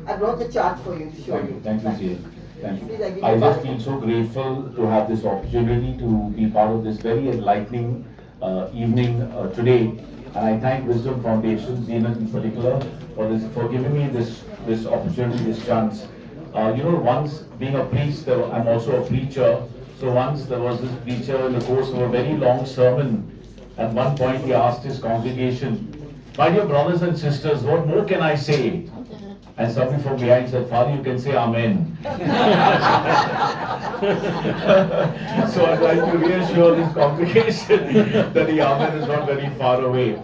I brought the chart for you to show you. Thank you, Zia. Thank Please, you. I give I you just five. feel so grateful to have this opportunity to be part of this very enlightening evening today. And I thank Wisdom Foundation, Zeenat in particular, for giving me this opportunity, this chance. Once being a priest, I'm also a preacher. So once there was this preacher in the course of a very long sermon. At one point, he asked his congregation, "My dear brothers and sisters, what more can I say?" And somebody from behind said, "Father, you can say Amen." So I'd like to reassure this congregation that the Amen is not very far away.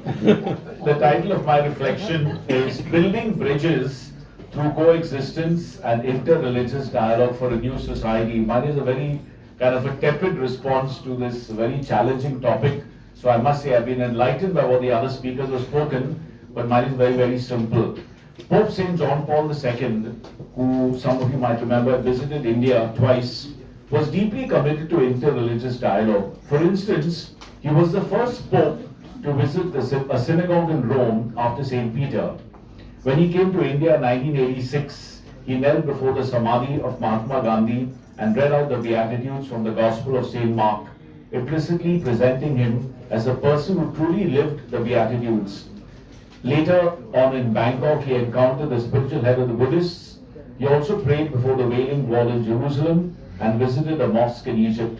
The title of my reflection is Building Bridges Through Coexistence and Interreligious Dialogue for a New Society. Mine is a very kind of a tepid response to this very challenging topic. So I must say I've been enlightened by what the other speakers have spoken, but mine is very, very simple. Pope St. John Paul II, who some of you might remember visited India twice, was deeply committed to interreligious dialogue. For instance, he was the first pope to visit a synagogue in Rome after St. Peter. When he came to India in 1986, he knelt before the Samadhi of Mahatma Gandhi and read out the Beatitudes from the Gospel of St. Mark, implicitly presenting him as a person who truly lived the Beatitudes. Later on in Bangkok, he encountered the spiritual head of the Buddhists. He also prayed before the Wailing Wall in Jerusalem and visited a mosque in Egypt.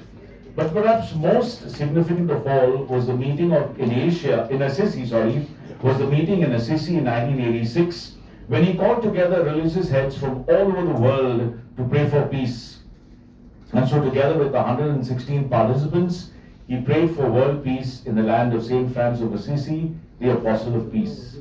But perhaps most significant of all was the meeting in Assisi, was the meeting in Assisi in 1986, when he called together religious heads from all over the world to pray for peace. And so together with the 116 participants, he prayed for world peace in the land of St. Francis of Assisi, the Apostle of Peace.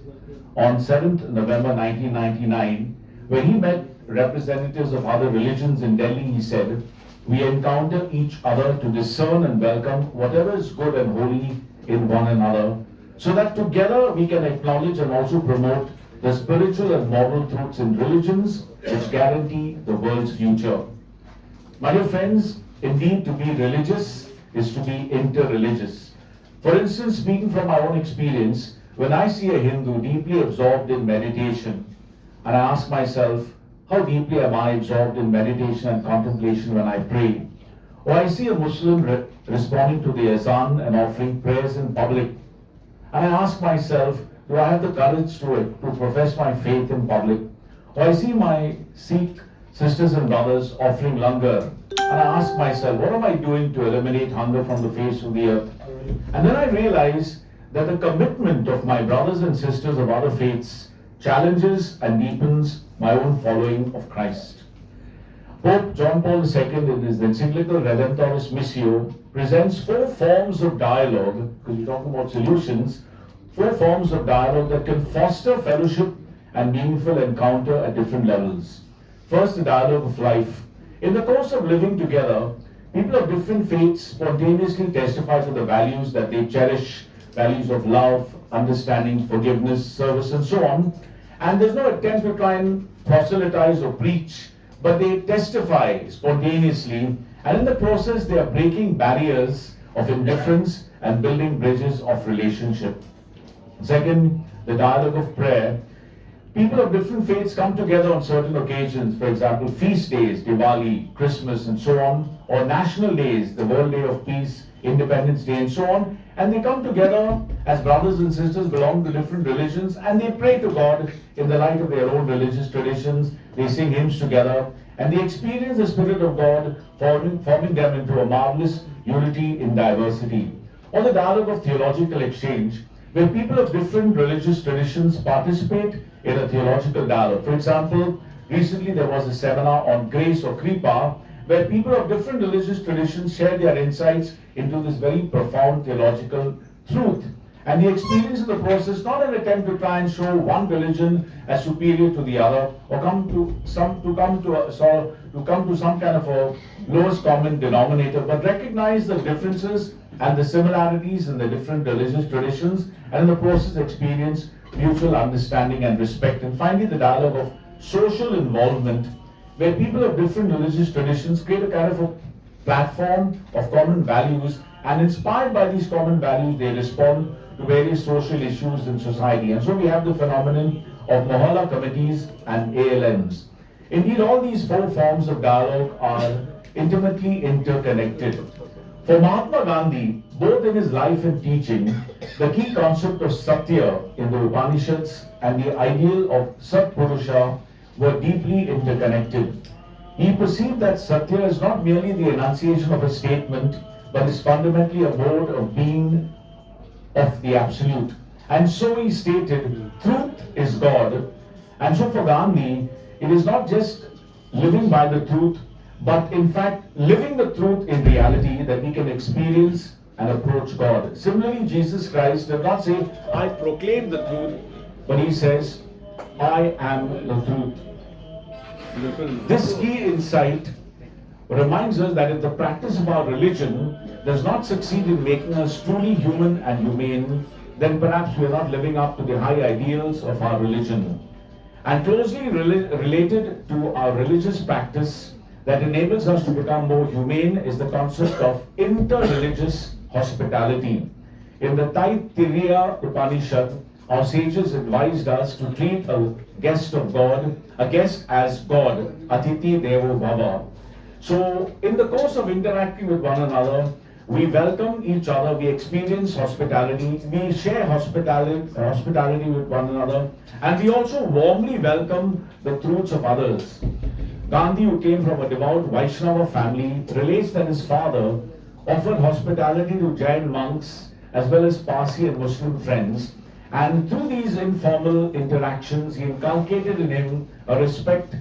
On 7th November 1999, when he met representatives of other religions in Delhi, he said, "We encounter each other to discern and welcome whatever is good and holy in one another, so that together we can acknowledge and also promote the spiritual and moral truths in religions which guarantee the world's future." My dear friends, indeed to be religious is to be interreligious. For instance, speaking from my own experience, when I see a Hindu deeply absorbed in meditation, and I ask myself, how deeply am I absorbed in meditation and contemplation when I pray? Or I see a Muslim responding to the azan and offering prayers in public, and I ask myself, do I have the courage to profess my faith in public? Or I see my Sikh sisters and brothers offering langar, and I ask myself, what am I doing to eliminate hunger from the face of the earth? And then I realize that the commitment of my brothers and sisters of other faiths challenges and deepens my own following of Christ. Pope John Paul II, in his encyclical Redemptoris Missio, presents 4 forms of dialogue, because you're talking about solutions, 4 forms of dialogue that can foster fellowship and meaningful encounter at different levels. First, the dialogue of life. In the course of living together, people of different faiths spontaneously testify to the values that they cherish, values of love, understanding, forgiveness, service, and so on. And there's no attempt to try and proselytize or preach, but they testify spontaneously, and in the process they are breaking barriers of indifference and building bridges of relationship. Second, the dialogue of prayer. People of different faiths come together on certain occasions, for example, feast days, Diwali, Christmas, and so on, or national days, the World Day of Peace, Independence Day, and so on, and they come together as brothers and sisters belonging to different religions, and they pray to God in the light of their own religious traditions. They sing hymns together, and they experience the Spirit of God forming them into a marvelous unity in diversity. Or the dialogue of theological exchange, where people of different religious traditions participate in a theological dialogue. For example, recently there was a seminar on grace or kripa, where people of different religious traditions share their insights into this very profound theological truth. And the experience of the process, not an attempt to try and show one religion as superior to the other, or come to some kind of a lowest common denominator, but recognize the differences and the similarities in the different religious traditions, and in the process experience mutual understanding and respect. And finally, the dialogue of social involvement, where people of different religious traditions create a kind of a platform of common values, and inspired by these common values, they respond to various social issues in society. And so we have the phenomenon of Mohalla committees and ALMs. Indeed, all these four forms of dialogue are intimately interconnected. For Mahatma Gandhi, both in his life and teaching, the key concept of Satya in the Upanishads and the ideal of Satpurusha were deeply interconnected. He perceived that Satya is not merely the enunciation of a statement, but is fundamentally a mode of being of the Absolute. And so he stated, truth is God. And so for Gandhi, it is not just living by the truth, but in fact living the truth in reality that we can experience and approach God. Similarly, Jesus Christ did not say, I proclaim the truth, but he says, I am the truth. This key insight reminds us that if the practice of our religion does not succeed in making us truly human and humane, then perhaps we are not living up to the high ideals of our religion. And closely related to our religious practice that enables us to become more humane is the concept of inter-religious hospitality. In the Taittiriya Upanishad, our sages advised us to treat a guest of God, a guest as God, Atiti Devo Bhava. So, in the course of interacting with one another, we welcome each other, we experience hospitality, we share hospitality with one another, and we also warmly welcome the truths of others. Gandhi, who came from a devout Vaishnava family, relates that his father offered hospitality to Jain monks as well as Parsi and Muslim friends, and through these informal interactions, he inculcated in him a respect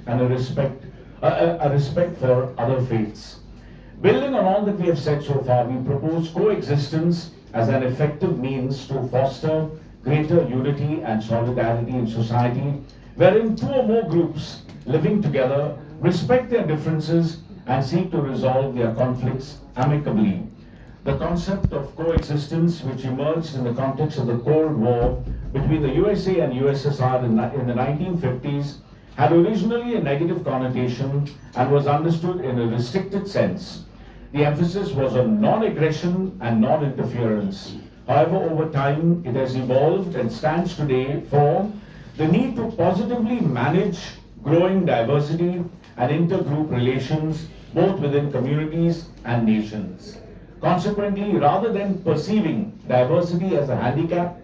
for other faiths. Building on all that we have said so far, we propose coexistence as an effective means to foster greater unity and solidarity in society, wherein two or more groups living together respect their differences and seek to resolve their conflicts amicably. The concept of coexistence, which emerged in the context of the Cold War between the USA and USSR in the 1950s, had originally a negative connotation and was understood in a restricted sense. The emphasis was on non-aggression and non-interference. However, over time, it has evolved and stands today for the need to positively manage growing diversity and intergroup relations, both within communities and nations. Consequently, rather than perceiving diversity as a handicap,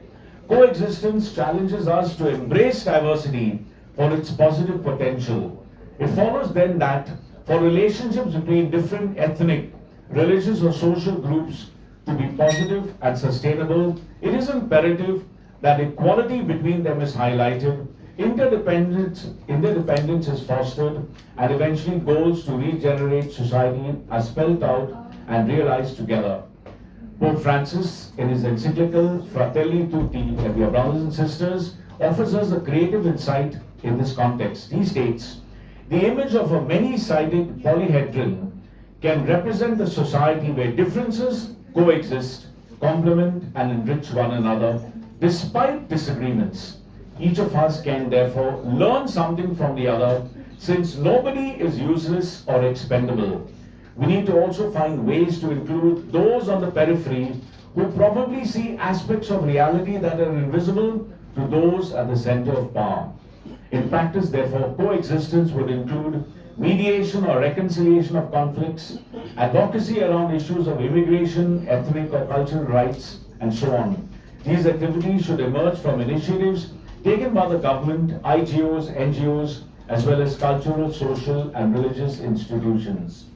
coexistence challenges us to embrace diversity for its positive potential. It follows then that for relationships between different ethnic, religious or social groups to be positive and sustainable, it is imperative that equality between them is highlighted, interdependence is fostered, and eventually goals to regenerate society are spelled out and realized together. Pope Francis, in his encyclical Fratelli Tutti, dear brothers and sisters, offers us a creative insight in this context. He states, the image of a many-sided polyhedron can represent a society where differences coexist, complement and enrich one another despite disagreements. Each of us can therefore learn something from the other, since nobody is useless or expendable. We need to also find ways to include those on the periphery who probably see aspects of reality that are invisible to those at the center of power. In practice, therefore, coexistence would include mediation or reconciliation of conflicts, advocacy around issues of immigration, ethnic or cultural rights, and so on. These activities should emerge from initiatives taken by the government, IGOs, NGOs, as well as cultural, social, and religious institutions.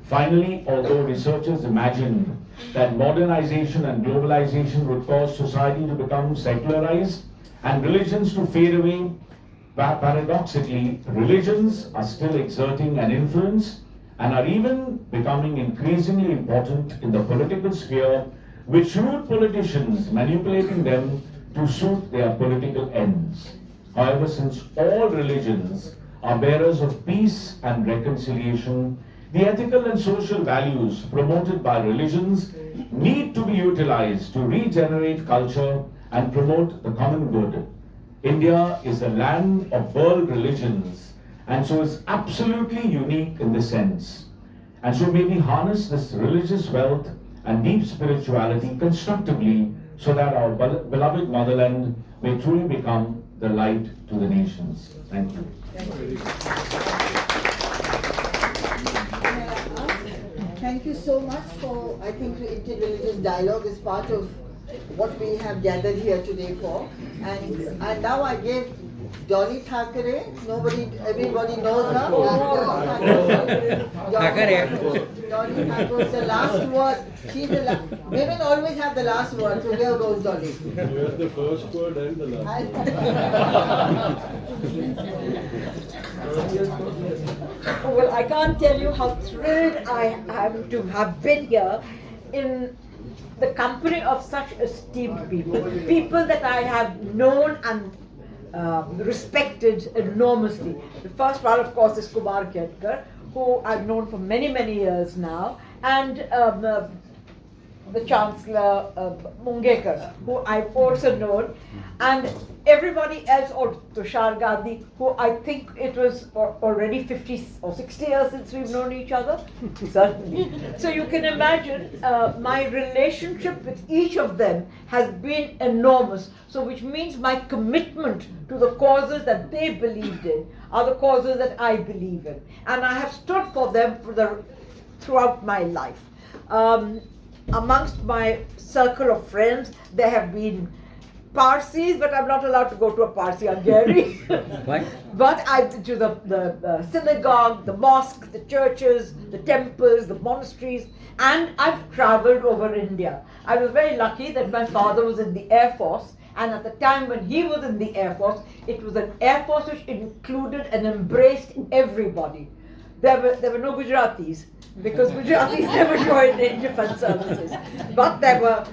Finally, although researchers imagined that modernization and globalization would cause society to become secularized and religions to fade away, paradoxically, religions are still exerting an influence and are even becoming increasingly important in the political sphere, with shrewd politicians manipulating them to suit their political ends. However, since all religions are bearers of peace and reconciliation, the ethical and social values promoted by religions need to be utilized to regenerate culture and promote the common good. India is a land of world religions, and so is absolutely unique in this sense. And so may we harness this religious wealth and deep spirituality constructively so that our beloved motherland may truly become the light to the nations. Thank you. Thank you so much for, I think, interreligious dialogue is part of what we have gathered here today for. And now I gave Dolly Thackeray, everybody knows her. Dolly Thackeray is the last word. She's the women always have the last word, so here goes Dolly. You have the first word and the last. Well, I can't tell you how thrilled I am to have been here in the company of such esteemed people, people that I have known and respected enormously. The first one, of course, is Kumar Ketkar, who I've known for many, many years now, and the Chancellor Mungekar, who I've also known, and everybody else, or Tushar Gandhi, who I think it was already 50 or 60 years since we've known each other, certainly. So you can imagine my relationship with each of them has been enormous. So which means my commitment to the causes that they believed in are the causes that I believe in. And I have stood for them throughout my life. Amongst my circle of friends, there have been Parsis, but I'm not allowed to go to a Parsi Gary. But I've been to the synagogue, the mosque, the churches, the temples, the monasteries, and I've traveled over India. I was very lucky that my father was in the Air Force, and at the time when he was in the Air Force, it was an Air Force which included and embraced everybody. There were no Gujaratis, because Gujaratis never joined the defense services. But there were,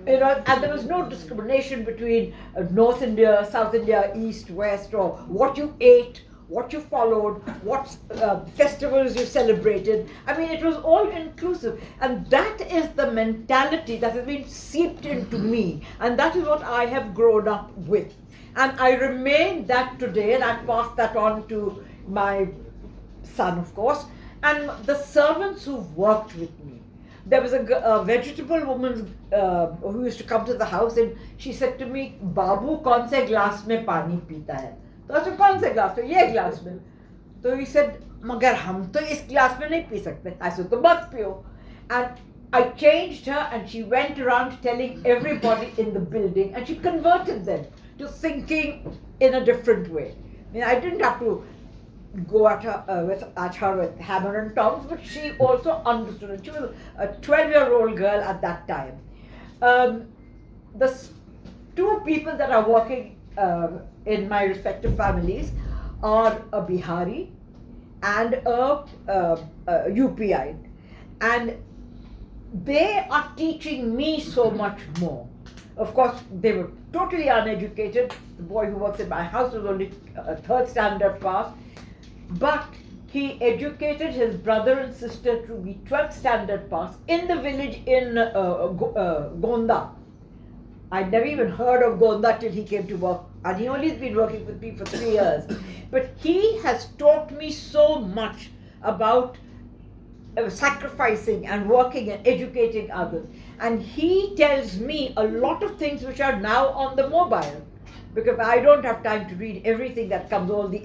and there was no discrimination between North India, South India, East, West, or what you ate, what you followed, what festivals you celebrated. I mean, it was all inclusive. And that is the mentality that has been seeped into me. And that is what I have grown up with. And I remain that today, and I pass that on to my son, of course, and the servants who've worked with me. There was a vegetable woman who used to come to the house, and she said to me, "Babu, kaun se glass mein pani peeta hai?" So I said, "Kaun se glass mein?" "Ye glass mein." So he said, "Magar hum to is glass mein nahi pee sakte." I said, "To mat piyo." And I changed her, and she went around telling everybody in the building, and she converted them to thinking in a different way. I mean, I didn't have to go at her with hammer and tongs, but she also understood it. She was a 12-year-old girl at that time. The two people that are working in my respective families are a Bihari and a UPI, and they are teaching me so much more. Of course, they were totally uneducated. The boy who works in my house was only a third standard pass. But he educated his brother and sister to be 12th standard pass in the village in Gonda. I'd never even heard of Gonda till he came to work, and he only has been working with me for 3 years. But he has taught me so much about sacrificing and working and educating others. And he tells me a lot of things which are now on the mobile, because I don't have time to read everything that comes, all the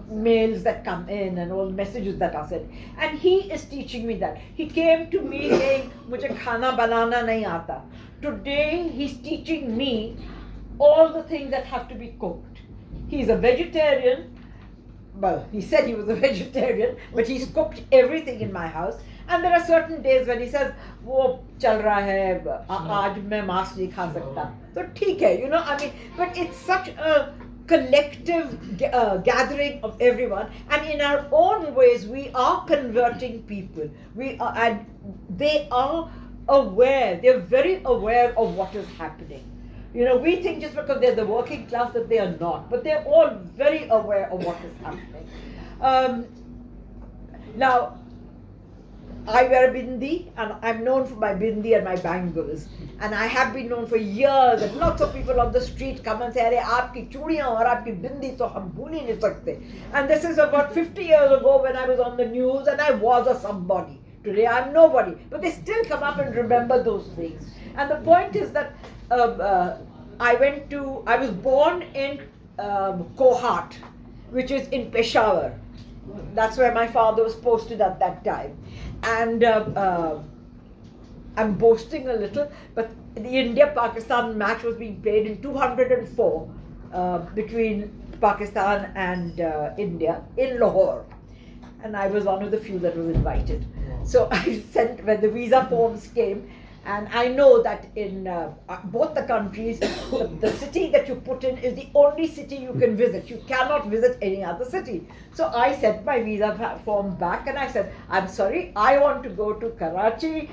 mails that come in and all the messages that are sent. And he is teaching me that. He came to me saying, "Mujhe khana banana nahi aata." Today he's teaching me all the things that have to be cooked. He's a vegetarian. Well, he said he was a vegetarian, but he's cooked everything in my house. And there are certain days when he says, "वो चल रहा है, आज मैं मांस नहीं खा सकता." तो ठीक है, you know, I mean, but it's such a collective gathering of everyone, and in our own ways we are converting people. And they are aware. They're very aware of what is happening. You know, we think just because they're the working class that they are not, but they're all very aware of what is happening. Now, I wear a bindi, and I'm known for my bindi and my bangles. And I have been known for years, and lots of people on the street come and say, "Arey, aapki chudiyan aur aapki bindi to hum bhul hi nahi sakte." And this is about 50 years ago when I was on the news and I was a somebody. Today I'm nobody. But they still come up and remember those things. And the point is that I was born in Kohat, which is in Peshawar. That's where my father was posted at that time. And I'm boasting a little, but the India-Pakistan match was being played in 204 between Pakistan and India in Lahore. And I was one of the few that was invited. So I sent, when the visa forms came, and I know that in both the countries, the city that you put in is the only city you can visit. You cannot visit any other city. So I sent my visa form back and I said, I'm sorry, I want to go to Karachi,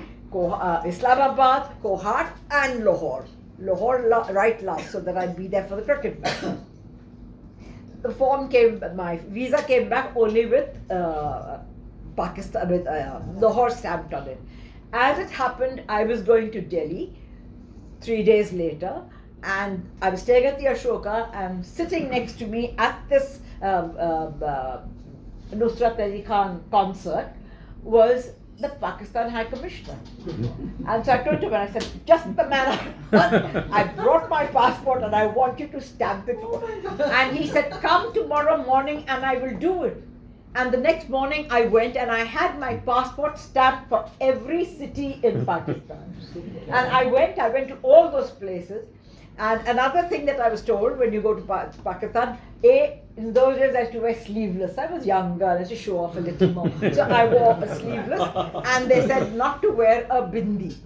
Islamabad, Kohat and Lahore. Lahore right last, so that I'd be there for the cricket match. The form came, my visa came back only with Pakistan, with Lahore stamped on it. As it happened, I was going to Delhi 3 days later, and I was staying at the Ashoka, and sitting next to me at this Nusrat Ali Khan concert was the Pakistan High Commissioner. And so I told him, and I said, just the man I want. I brought my passport and I want you to stamp it. And he said, come tomorrow morning and I will do it. And the next morning I went and I had my passport stamped for every city in Pakistan. And I went to all those places. And another thing that I was told when you go to Pakistan, in those days I used to wear sleeveless. I was younger, I used to show off a little more. So I wore a sleeveless and they said not to wear a bindi.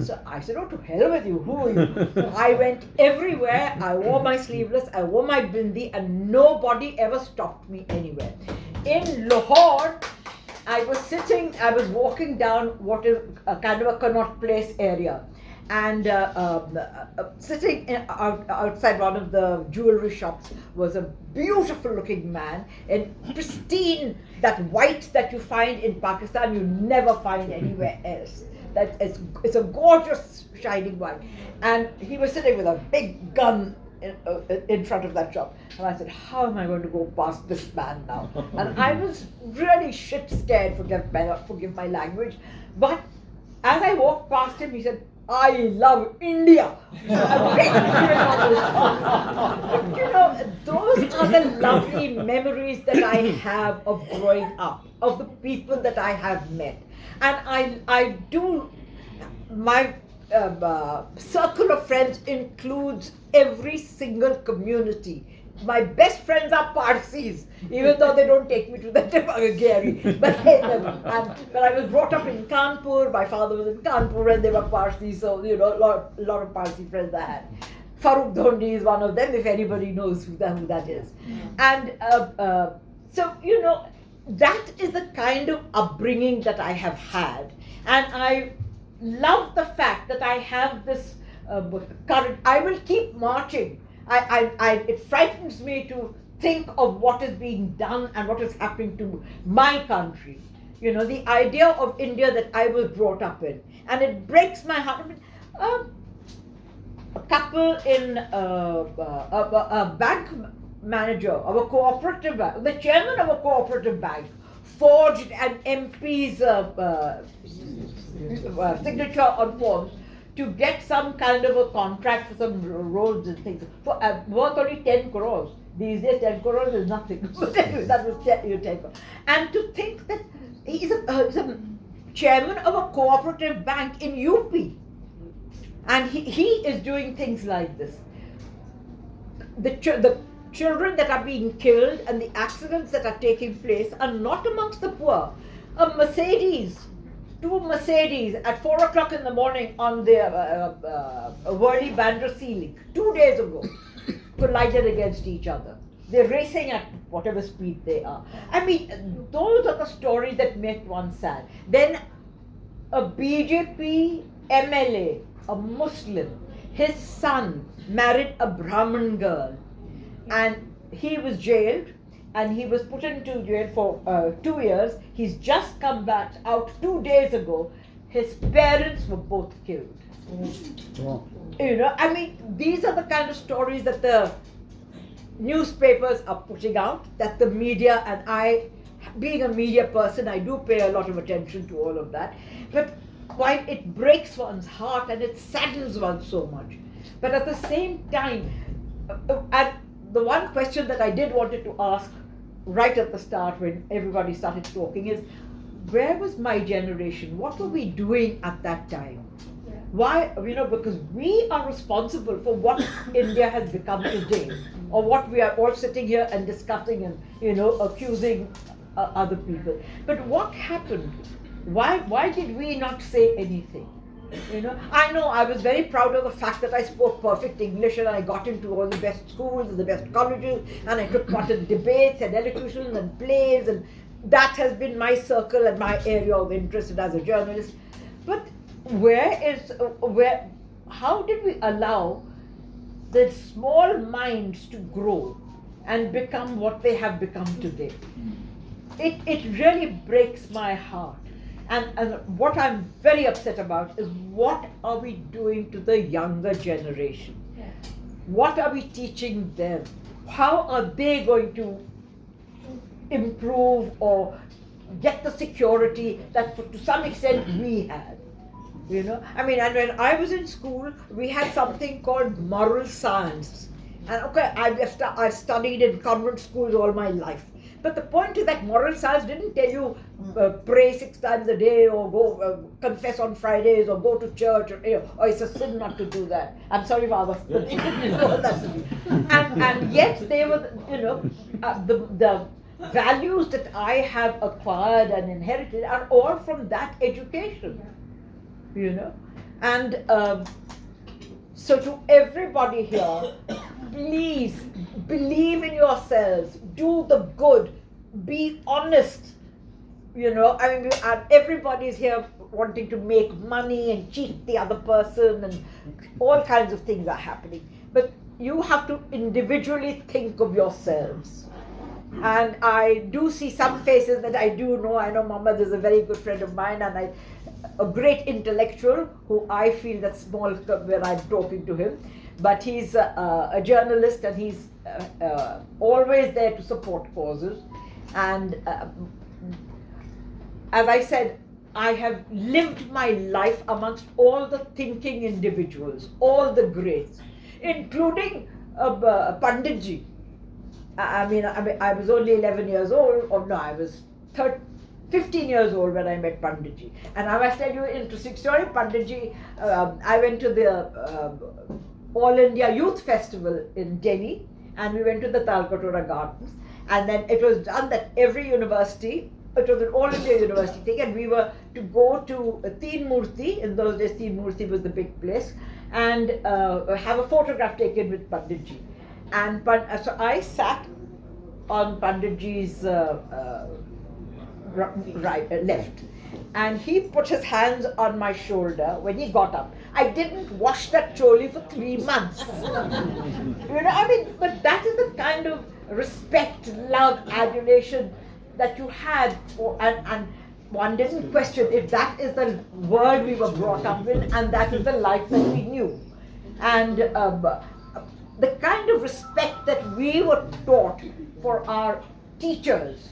So I said, oh, to hell with you, who are you? I went everywhere, I wore my sleeveless, I wore my bindi, and nobody ever stopped me anywhere. In Lahore, I was walking down what is a kind of a Connaught Place area. And sitting outside one of the jewelry shops was a beautiful looking man in pristine, that white that you find in Pakistan you never find anywhere else. That it's a gorgeous shining white. And he was sitting with a big gun in front of that shop. And I said, how am I going to go past this man now? And I was really shit scared, forgive my language. But as I walked past him, he said, I love India. But, you know, those are the lovely memories that I have of growing up, of the people that I have met. And I do, my circle of friends includes every single community. My best friends are Parsis, even though they don't take me to the Gary. But I was brought up in Kanpur, my father was in Kanpur and they were Parsis, so you know, a lot of Parsi friends I had. Farooq Dhondi is one of them, if anybody knows who that is. And so, you know, that is the kind of upbringing that I have had. And I love the fact that I have this courage. I will keep marching. It frightens me to think of what is being done and what is happening to my country. You know, the idea of India that I was brought up in. And it breaks my heart. I mean, a couple in a bank manager of a cooperative bank, the chairman of a cooperative bank, forged an MP's signature on forms to get some kind of a contract for some roads and things, for worth only 10 crores. These days 10 crores is nothing. That was 10 crores. And to think that he's a chairman of a cooperative bank in UP. And he is doing things like this. The children that are being killed and the accidents that are taking place are not amongst the poor. Two Mercedes at 4 o'clock in the morning on the Worli Bandra ceiling 2 days ago collided against each other. They're racing at whatever speed they are. I mean, those are the stories that make one sad. Then a BJP MLA, a Muslim, his son married a Brahmin girl and he was jailed. And he was put into jail for 2 years. He's just come back out 2 days ago. His parents were both killed. You know, I mean, these are the kind of stories that the newspapers are putting out, that the media, and I, being a media person, I do pay a lot of attention to all of that. But while it breaks one's heart and it saddens one so much, But at the same time, and the one question that I did wanted to ask right at the start when everybody started talking is, where was my generation? What were we doing at that time? Why, because we are responsible for what India has become today, or what we are all sitting here and discussing and, accusing other people. But what happened? Why did we not say anything? I know I was very proud of the fact that I spoke perfect English and I got into all the best schools and the best colleges and I took part in debates and elocutions and plays, and that has been my circle and my area of interest as a journalist. But how did we allow the small minds to grow and become what they have become today? It really breaks my heart. And what I'm very upset about is, what are we doing to the younger generation? What are we teaching them? How are they going to improve or get the security that to some extent we had? And when I was in school, we had something called moral science. And okay, I've studied in convent schools all my life. But the point is that moral science didn't tell you pray 6 times a day, or go confess on Fridays, or go to church, or it's a sin not to do that. I'm sorry, Father. And yet they were, the values that I have acquired and inherited are all from that education. And so to everybody here, please believe in yourselves, do the good, be honest. Everybody is here wanting to make money and cheat the other person, and all kinds of things are happening. But you have to individually think of yourselves. And I do see some faces that I do know. I know Mohammed is a very good friend of mine, and a great intellectual who I feel that's small when I'm talking to him. But he's a journalist, and he's always there to support causes. And as I said, I have lived my life amongst all the thinking individuals, all the greats, including Panditji. I was only 11 years old, or no, I was 15 years old when I met Panditji. And I must tell you an interesting story. Panditji, I went to the All India Youth Festival in Delhi, and we went to the Talkatora Gardens. And then it was done that every university, it was an All India University thing, and we were to go to Teen Murti. In those days, Teen Murti was the big place, and have a photograph taken with Panditji. And so I sat on Panditji's left, and he put his hands on my shoulder when he got up. I didn't wash that choli for 3 months. But that is the kind of respect, love, adulation that you had for, and one didn't question if that is the world we were brought up in, and that is the life that we knew. And the kind of respect that we were taught for our teachers,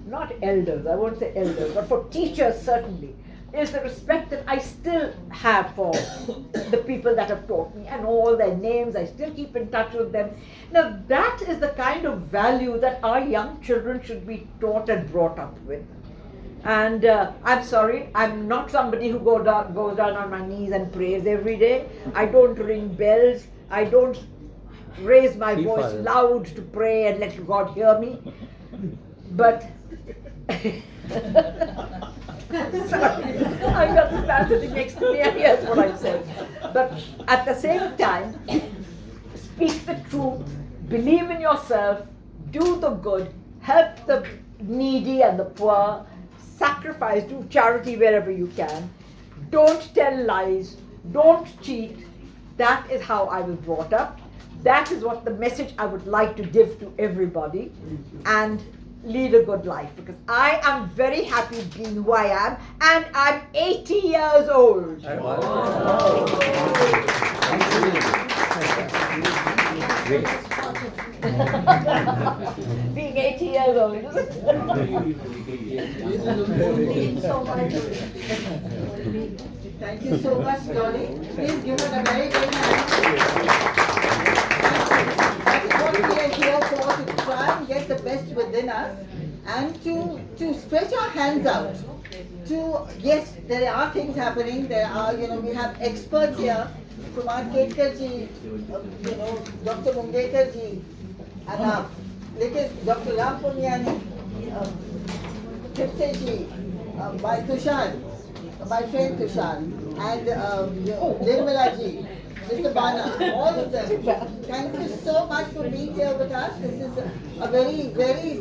not elders, I won't say elders, but for teachers certainly, is the respect that I still have for the people that have taught me. I know all their names, I still keep in touch with them. Now that is the kind of value that our young children should be taught and brought up with. And I'm sorry, I'm not somebody who goes down on my knees and prays every day. I don't ring bells, I don't raise my voice loud to pray and let God hear me. But sorry, I got the man sitting next to me and he hears what I'm saying. But at the same time, speak the truth, believe in yourself, do the good, help the needy and the poor, sacrifice, do charity wherever you can, don't tell lies, don't cheat. That is how I was brought up. That is what the message I would like to give to everybody, and lead a good life, because I am very happy being who I am, and I'm 80 years old. Being 80 years old, isn't it? Thank you so much, Dolly. Please give her a very big hand. That is what we are here for, to try and get the best within us and to stretch our hands out. Yes, there are things happening. There are, we have experts here. Kumar Ketkar ji, Dr. Mungekar ji, and Dr. Ram Punyani, Tipse ji, by Tushar, my friend Tushar, and Nirmala ji, Mr. Bana, all of them. Thank you so much for being here with us. This is a very, very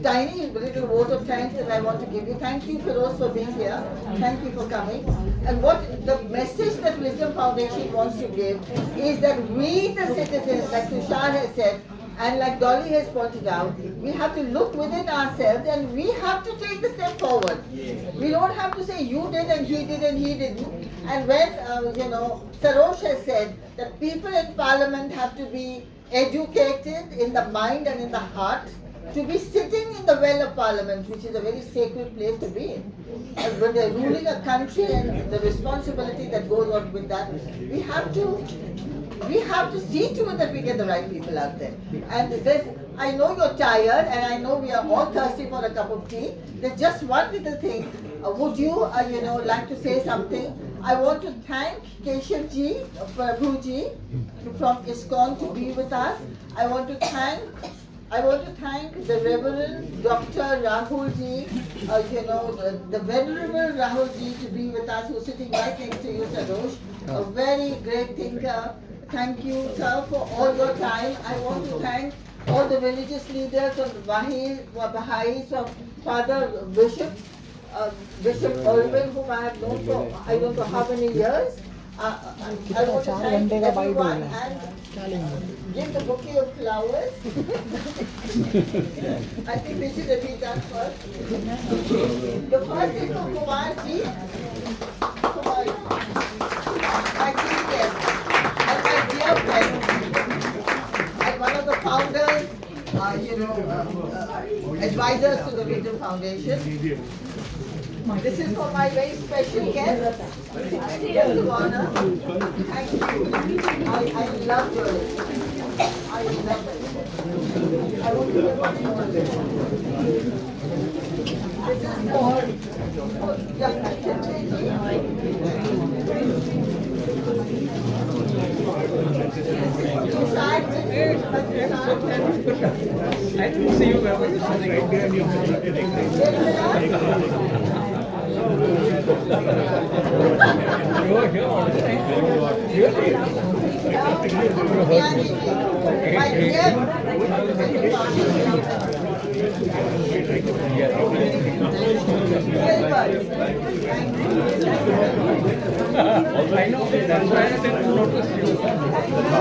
tiny little vote of thanks that I want to give you. Thank you, Feroz, for being here. Thank you for coming. And what the message that Wisdom Foundation wants to give is that we, the citizens, like Tushar has said, and like Dolly has pointed out, we have to look within ourselves and we have to take the step forward. We don't have to say you did and he did and he didn't. And when, Sarosh has said that people in Parliament have to be educated in the mind and in the heart to be sitting in the well of Parliament, which is a very sacred place to be in. And when they're ruling a country and the responsibility that goes on with that, we have to see to it that we get the right people out there. And I know you're tired and I know we are all thirsty for a cup of tea. There's just one little thing. Would you, like to say something? I want to thank Keshav ji, Prabhu ji from ISKCON to be with us. I want to thank the Reverend Dr. Rahul ji, the Venerable Rahul ji to be with us, who's sitting right next to you, Sarosh, a very great thinker. Thank you, sir, for all your time. I want to thank all the religious leaders of Baha'is, of Father Bishop Irwin, whom I have known for I don't know how many years. I want to thank everyone and give the bouquet of flowers. I think we should repeat that first. The first is for Kumar ji. Kumar, my chief guest, and my dear friend, and one of the founders, advisors to the Wisdom Foundation. This is for my very special guest, 60 years of honor. Thank you. I love your I love it. I want to give one more. This is for I didn't see you ever sitting You were here all the time. Really? I know, that's why I didn't notice you.